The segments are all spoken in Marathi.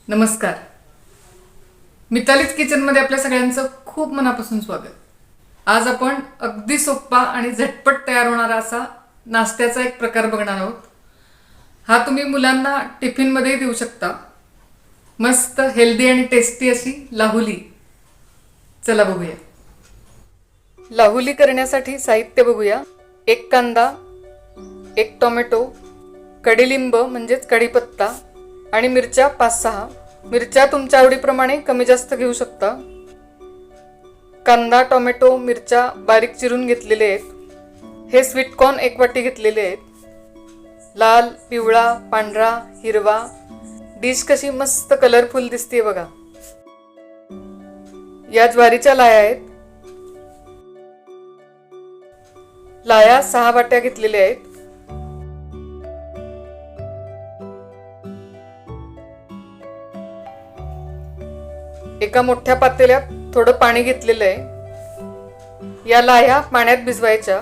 नमस्कार. मितालीज किचनमध्ये आपल्या सगळ्यांचं खूप मनापासून स्वागत. आज आपण अगदी सोपा आणि झटपट तयार होणारा असा नाश्त्याचा एक प्रकार बघणार आहोत. हा तुम्ही मुलांना टिफिनमध्येही देऊ शकता. मस्त हेल्दी आणि टेस्टी अशी लाहुली. चला बघूया. लाहुली करण्यासाठी साहित्य बघूया. 1 कांदा, 1 टोमॅटो, कडीलिंब म्हणजेच कढीपत्ता आणि मिरच्या 5-6. मिरच्या तुमच्या आवडीप्रमाणे कमी जास्त घेऊ शकता. कांदा, टोमॅटो, मिरच्या बारीक चिरून घेतलेले आहेत. हे स्वीट कॉर्न 1 वाटी घेतलेले आहेत. लाल, पिवळा, पांढरा, हिरवा. डिश कशी मस्त कलरफुल दिसते बघा. या ज्वारीच्या लाया आहेत. लाया 6 वाट्या घेतलेल्या आहेत. एका मोठ्या पातेल्यात थोडं पाणी घेतलेलं आहे. या लाह्या पाण्यात भिजवायच्या.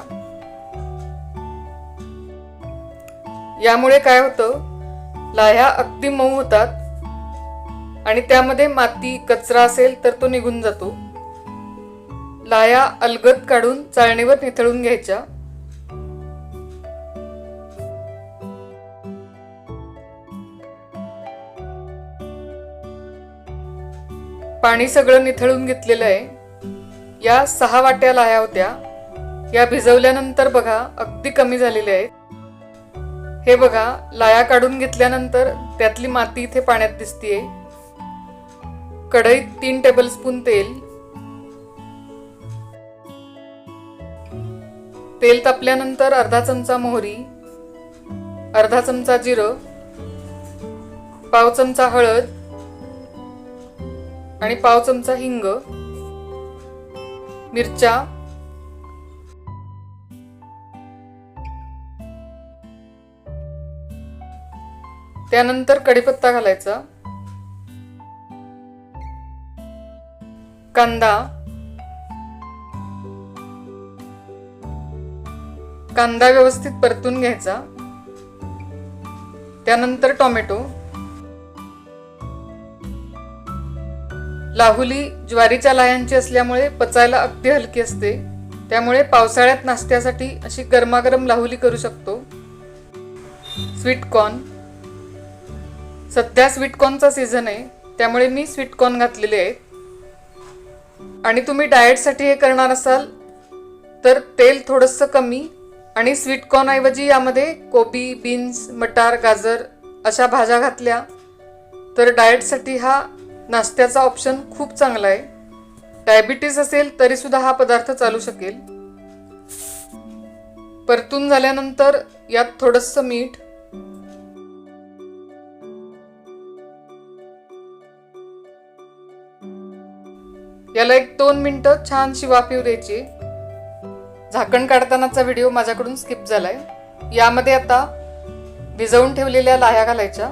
यामुळे काय होतं, लाह्या अगदी मऊ होतात आणि त्यामध्ये माती कचरा असेल तर तो निघून जातो. लाह्या अलगद काढून चाळणीवर निथळून घ्यायच्या. पाणी सगळं निथळून घेतलेलं आहे. या 6 वाट्या लाह्या होत्या. या भिजवल्यानंतर बघा अगदी कमी झालेल्या आहेत. हे बघा, लाह्या काढून घेतल्यानंतर त्यातली माती इथे पाण्यात दिसतीये. कढईत 3 टेबलस्पून तेल. तेल तापल्यानंतर अर्धा चमचा मोहरी, अर्धा चमचा जिरं, पाव चमचा हळद आणि पाव चमचा हिंग, मिरच्या, त्यानंतर कढीपत्ता घालायचा. कांदा, कांदा व्यवस्थित परतून घ्यायचा. त्यानंतर टोमॅटो. लाहुली ज्वारीच्या लाह्यांची असल्यामुळे पचायला अगदी हलकी असते. त्यामुळे पावसाळ्यात नाश्त्यासाठी अशी गरमागरम लाहुली करू शकतो. Sweet corn. सध्या स्वीट कॉर्नचा सीझन आहे, त्यामुळे मी स्वीट कॉर्न घातलेले आहेत. आणि तुम्ही डाएटसाठी हे करणार असाल तर तेल थोडंसं कमी आणि स्वीट कॉर्न ऐवजी यामध्ये कोबी, बीन्स, मटार, गाजर अशा भाज्या घातल्या तर डाएटसाठी हा नाश्त्याचा ऑप्शन खूप चांगला आहे. डायबिटीस असेल तरी सुद्धा हा पदार्थ चालू शकेल. परतून झाल्यानंतर यात थोडंसं मीठ, याला 1-2 मिनिटं छानशी वाफ येऊ द्यायची. झाकण काढतानाचा व्हिडिओ माझ्याकडून स्किप झालाय. यामध्ये आता भिजवून ठेवलेल्या लाह्या घालायच्या.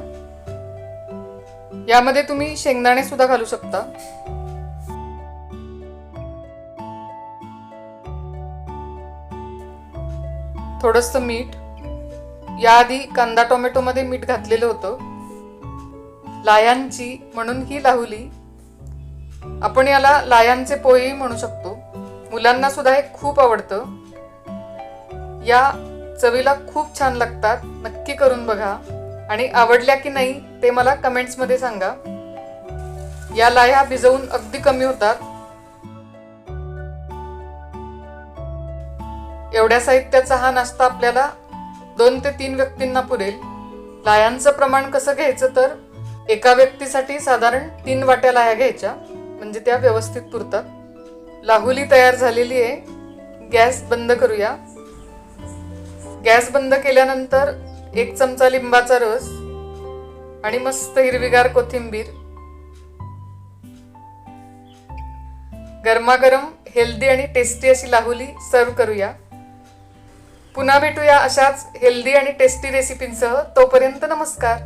यामध्ये तुम्ही शेंगदाणे सुद्धा घालू शकता. थोडंसं मीठ. याआधी कांदा टोमॅटो मध्ये मीठ घातलेलं होतं. लाह्यांची म्हणून ही लाहुली. आपण याला लाह्यांचे पोहेही म्हणू शकतो. मुलांना सुद्धा हे खूप आवडतं. या चवीला खूप छान लागतात. नक्की करून बघा आणि आवडल्या की नाही ते मला कमेंट्स मध्ये सांगा. या लाह्या भिजवून अगदी कमी होतात. एवढ्या साहित्याचा हा नाश्ता आपल्याला 2 ते 3 व्यक्तींना पुरेल. लाह्यांचं प्रमाण कसं घ्यायचं तर एका व्यक्तीसाठी साधारण 3 वाट्या लाह्या घ्यायच्या, म्हणजे त्या व्यवस्थित पुरतात. लाहुली तयार झालेली आहे. गॅस बंद करूया. गॅस बंद केल्यानंतर 1 चमचा लिंबाचा रस आणि मस्त हिरवीगार कोथिंबीर. गरमागरम हेल्दी आणि टेस्टी अशी लाहुली सर्व करूया. पुन्हा भेटूया अशाच हेल्दी आणि टेस्टी रेसिपींसह. तोपर्यंत नमस्कार.